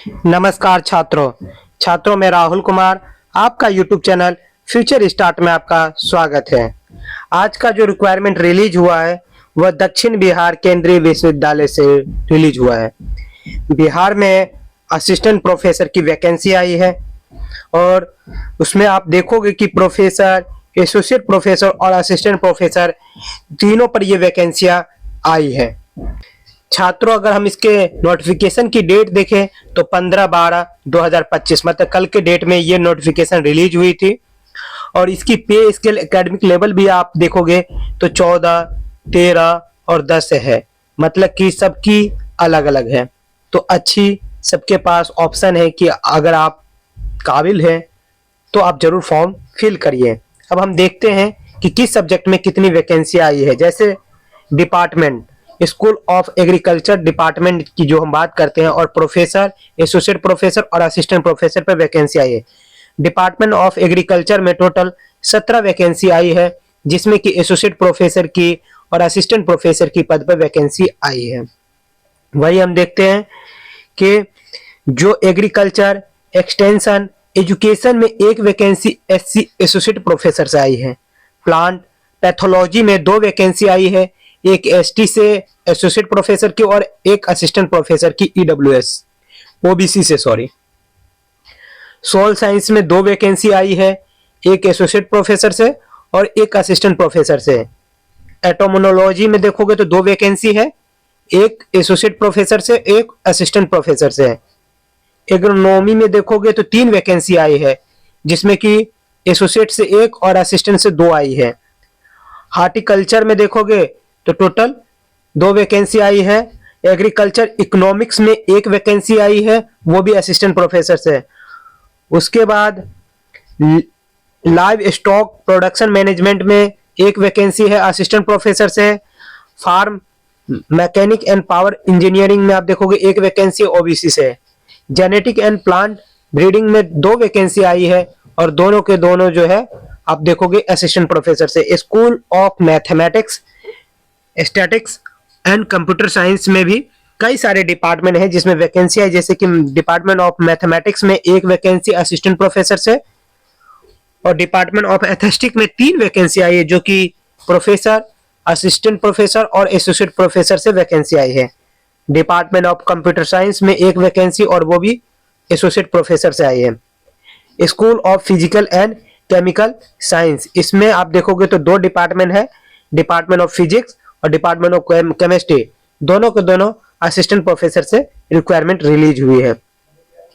नमस्कार छात्रों मैं राहुल कुमार आपका यूट्यूब चैनल फ्यूचर स्टार्ट में आपका स्वागत है। आज का जो रिक्वायरमेंट रिलीज हुआ है वह दक्षिण बिहार केंद्रीय विश्वविद्यालय से रिलीज हुआ है। बिहार में असिस्टेंट प्रोफेसर की वैकेंसी आई है और उसमें आप देखोगे कि प्रोफेसर, एसोसिएट प्रोफेसर और असिस्टेंट प्रोफेसर तीनों पर ये वैकेंसियां आई है। छात्रों, अगर हम इसके नोटिफिकेशन की डेट देखें तो 15/12/2025 मतलब कल के डेट में ये नोटिफिकेशन रिलीज हुई थी और इसकी पे स्केल एकेडमिक लेवल भी आप देखोगे तो 14, 13 और 10 है, मतलब कि सबकी अलग अलग है। तो अच्छी सबके पास ऑप्शन है कि अगर आप काबिल हैं तो आप जरूर फॉर्म फिल करिए। अब हम देखते हैं कि किस सब्जेक्ट में कितनी वैकेंसी आई है। जैसे department, school of agriculture department की जो हम बात करते हैं और प्रोफेसर, एसोसिएट प्रोफेसर और असिस्टेंट प्रोफेसर पर वैकेंसी आई है। डिपार्टमेंट ऑफ एग्रीकल्चर में टोटल 17 वैकेंसी आई है, जिसमें कि एसोसिएट प्रोफेसर की और असिस्टेंट प्रोफेसर की पद पर वैकेंसी आई है। वही हम देखते हैं कि जो एग्रीकल्चर एक्सटेंशन एजुकेशन में एक वैकेंसी एससी एसोसिएट प्रोफेसर से आई है। प्लांट पैथोलॉजी में 2 वैकेंसी आई है, एक एसटी से एसोसिएट प्रोफेसर की और एक असिस्टेंट प्रोफेसर की ईडब्ल्यूएस ओबीसी से सोल साइंस में 2 वैकेंसी आई है, एक एसोसिएट प्रोफेसर से और एक असिस्टेंट प्रोफेसर से। एटोमोनोलॉजी में देखोगे तो 2 वैकेंसी है, एक एसोसिएट प्रोफेसर से एक असिस्टेंट प्रोफेसर से। एग्रोनॉमी में देखोगे तो 3 वैकेंसी आई है, जिसमें कि एसोसिएट से 1 और असिस्टेंट से 2 आई है। हार्टिकल्चर में देखोगे तो टोटल 2 वैकेंसी आई है। एग्रीकल्चर इकोनॉमिक्स में 1 वैकेंसी आई है, वो भी असिस्टेंट प्रोफेसर से। उसके बाद लाइव स्टॉक प्रोडक्शन मैनेजमेंट में 1 वैकेंसी है असिस्टेंट प्रोफेसर से। Farm mechanic and power engineering में आप देखोगे 1 वैकेंसी ओबीसी से। जेनेटिक एंड प्लांट ब्रीडिंग में 2 वैकेंसी आई है और दोनों के दोनों जो है आप देखोगे असिस्टेंट प्रोफेसर से। School of mathematics, statics and computer science में भी कई सारे डिपार्टमेंट हैं जिसमें वैकेंसी है। जैसे कि डिपार्टमेंट ऑफ मैथमेटिक्स में 1 वैकेंसी असिस्टेंट प्रोफेसर से और डिपार्टमेंट ऑफ एस्थेटिक्स में 3 वैकेंसी आई है, जो कि प्रोफेसर, असिस्टेंट प्रोफेसर और एसोसिएट प्रोफेसर से वैकेंसी आई है। डिपार्टमेंट ऑफ कंप्यूटर साइंस में 1 वैकेंसी और वो भी एसोसिएट प्रोफेसर से आई है। School of physical and chemical science, इसमें आप देखोगे तो 2 डिपार्टमेंट है, डिपार्टमेंट ऑफ फिजिक्स और डिपार्टमेंट ऑफ केमिस्ट्री। दोनों के दोनों असिस्टेंट प्रोफेसर से रिक्वायरमेंट रिलीज हुई है।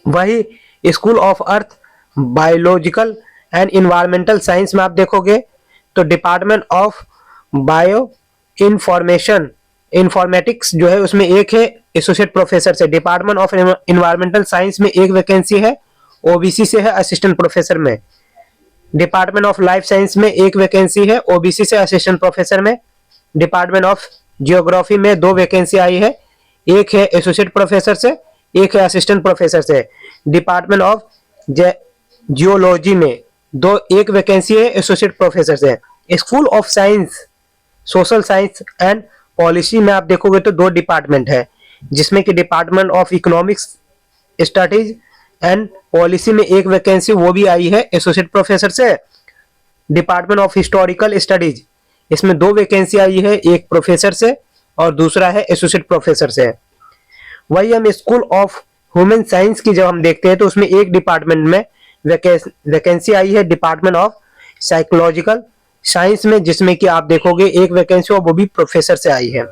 वही school of earth biological and environmental science में आप देखोगे तो department of bio information informatics जो है उसमें 1 है एसोसिएट प्रोफेसर से। डिपार्टमेंट ऑफ इन्वायरमेंटल साइंस में 1 वैकेंसी है, ओबीसी से है असिस्टेंट प्रोफेसर में। डिपार्टमेंट ऑफ लाइफ साइंस में 1 वैकेंसी है, ओबीसी से असिस्टेंट प्रोफेसर में। डिपार्टमेंट ऑफ जियोग्राफी में 2 वैकेंसी आई है, 1 है एसोसिएट प्रोफेसर से, 1 है असिस्टेंट प्रोफेसर से। डिपार्टमेंट ऑफ जियोलॉजी में 1 वैकेंसी है एसोसिएट प्रोफेसर से। School of science social science and policy में आप देखोगे तो 2 डिपार्टमेंट है, जिसमें कि department of economics studies and policy में 1 वैकेंसी वो भी आई है एसोसिएट प्रोफेसर से। डिपार्टमेंट ऑफ हिस्टोरिकल स्टडीज, इसमें 2 वैकेंसी आई है, एक प्रोफेसर से और दूसरा है एसोसिएट प्रोफेसर से। वही हम स्कूल ऑफ ह्यूमन साइंस की जब हम देखते हैं तो उसमें 1 डिपार्टमेंट में वैकेंसी आई है, डिपार्टमेंट ऑफ साइकोलॉजिकल साइंस में, जिसमें कि आप देखोगे 1 वैकेंसी और वो भी प्रोफेसर से आई है।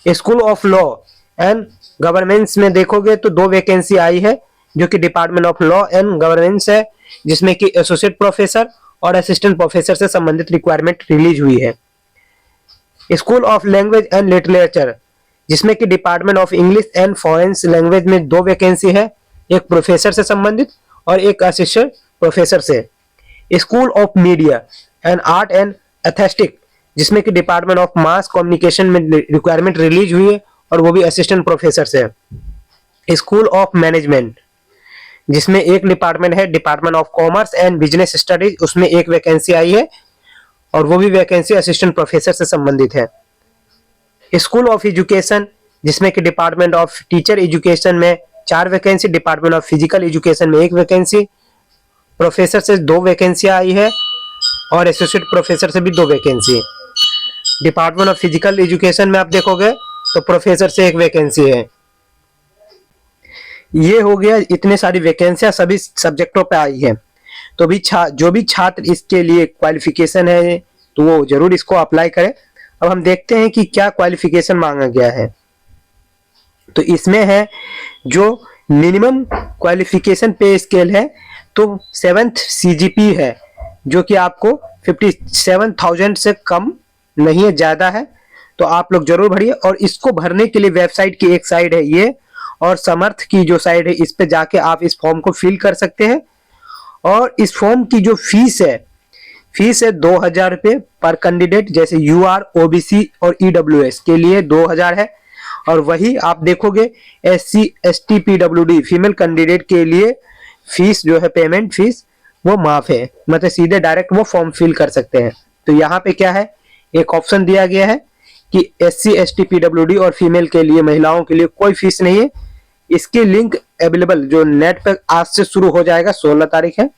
School of law and governance में देखोगे तो 2 वैकेंसी आई है, जो कि department of law and governance है, जिसमें कि एसोसिएट प्रोफेसर और असिस्टेंट प्रोफेसर से संबंधित रिक्वायरमेंट रिलीज हुई है। School of language and literature, जिसमें कि department of English and foreign language में 2 वैकेंसी है, एक प्रोफेसर से संबंधित और एक असिस्टेंट प्रोफेसर से। School of media and art and aesthetics, जिसमें कि डिपार्टमेंट ऑफ मास कम्युनिकेशन में रिक्वायरमेंट रिलीज हुई है और वो भी असिस्टेंट प्रोफेसर से। स्कूल ऑफ मैनेजमेंट, जिसमें 1 डिपार्टमेंट है, department of commerce and business studies, उसमें 1 वैकेंसी आई है और वो भी वैकेंसी असिस्टेंट प्रोफेसर से संबंधित है। स्कूल ऑफ एजुकेशन, जिसमें कि डिपार्टमेंट ऑफ टीचर एजुकेशन में 4 vacancy, department of physical education में 1 वैकेंसी, प्रोफेसर से 2 वैकेंसियां आई है और एसोसिएट प्रोफेसर से भी 2 vacancy. Department of physical education में आप देखोगे तो प्रोफेसर से 1 वैकेंसी है। ये हो गया, इतने सारी वैकेंसियां सभी सब्जेक्टों पे आई है। तो भी जो भी छात्र इसके लिए क्वालिफिकेशन है तो वो जरूर इसको अप्लाई करें। अब हम देखते हैं कि क्या क्वालिफिकेशन मांगा गया है। तो इसमें है जो मिनिमम क्वालिफिकेशन पे स्केल है तो 7th CGP है, जो कि आपको 57,000 से कम नहीं है, ज्यादा है। तो आप लोग जरूर भरिए। और इसको भरने के लिए वेबसाइट की एक साइड है ये, और समर्थ की जो साइड है इस पे जाके आप इस फॉर्म को फिल कर सकते हैं। और इस फॉर्म की जो फीस है 2,000 रुपये पर कैंडिडेट। जैसे UR, OBC और EWS के लिए 2,000 है। और वही आप देखोगे SC, ST, PWD female candidate के लिए फीस जो है, पेमेंट फीस वो माफ है, मतलब सीधे डायरेक्ट वो फॉर्म फिल कर सकते हैं। तो यहाँ पे क्या है, एक ऑप्शन दिया गया है कि SC, ST, PWD और फीमेल के लिए, महिलाओं के लिए कोई फीस नहीं है। इसकी लिंक अवेलेबल जो नेट पे आज से शुरू हो जाएगा, 16 तारीख है।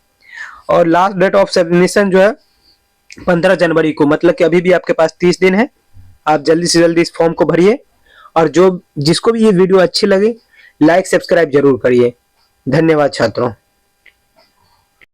और लास्ट डेट ऑफ सबमिशन जो है 15 जनवरी को, मतलब कि अभी भी आपके पास 30 दिन है। आप जल्दी से जल्दी इस फॉर्म को भरिए। और जिसको भी ये वीडियो अच्छी लगे लाइक सब्सक्राइब जरूर करिए। धन्यवाद छात्रों।